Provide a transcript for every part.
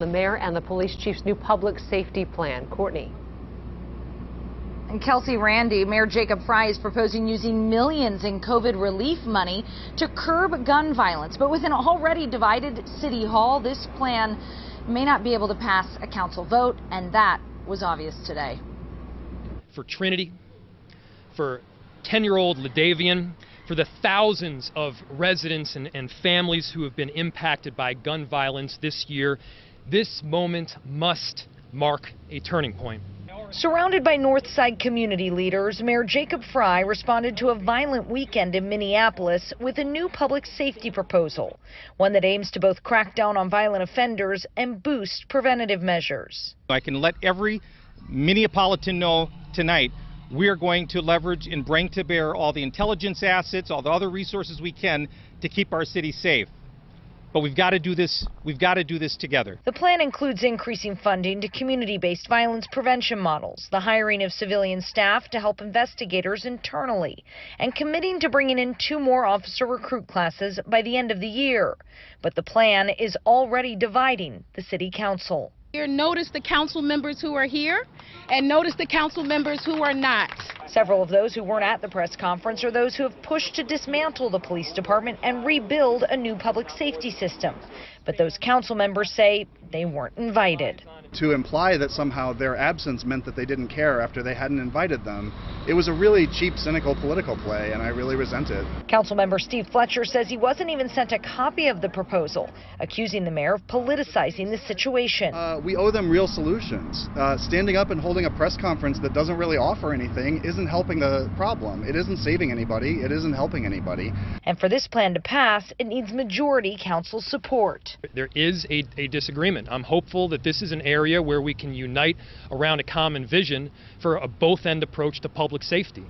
The mayor and the police chief's new public safety plan. Courtney. And Kelsey Randy, Mayor Jacob Frey is proposing using millions in COVID relief money to curb gun violence. But with an already divided City Hall, this plan may not be able to pass a council vote, and that was obvious today. For Trinity, for 10-year-old Ladavian, for the thousands of residents and families who have been impacted by gun violence this year, this moment must mark a turning point. Surrounded by Northside community leaders, Mayor Jacob Frey responded to a violent weekend in Minneapolis with a new public safety proposal, one that aims to both crack down on violent offenders and boost preventative measures. I can let every Minneapolitan know tonight we are going to leverage and bring to bear all the intelligence assets, all the other resources we can to keep our city safe. But we've got to do this. We've got to do this together. The plan includes increasing funding to community-based violence prevention models, the hiring of civilian staff to help investigators internally, and committing to bringing in 2 more officer recruit classes by the end of the year. But the plan is already dividing the city council. Notice the council members who are here and notice the council members who are not. Several of those who weren't at the press conference are those who have pushed to dismantle the police department and rebuild a new public safety system. But those council members say they weren't invited. To imply that somehow their absence meant that they didn't care after they hadn't invited them, it was a really cheap, cynical political play, and I really resent it. Councilmember Steve Fletcher says he wasn't even sent a copy of the proposal, accusing the mayor of politicizing the situation. We owe them real solutions. Standing up and holding a press conference that doesn't really offer anything isn't helping the problem. It isn't saving anybody. It isn't helping anybody. And for this plan to pass, it needs majority council support. There is a disagreement. I'm hopeful that this is an area where we can unite around a common vision for a both-end approach to public safety.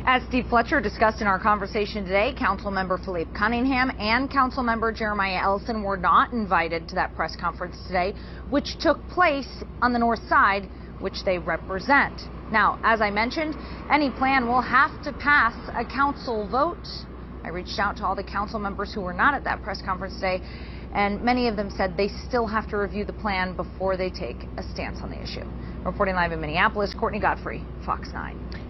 As Steve Fletcher discussed in our conversation today, Councilmember Philippe Cunningham and Councilmember Jeremiah Ellison were not invited to that press conference today, which took place on the north side, which they represent. Now, as I mentioned, any plan will have to pass a council vote. I reached out to all the council members who were not at that press conference today, and many of them said they still have to review the plan before they take a stance on the issue. Reporting live in Minneapolis, Courtney Godfrey, Fox 9.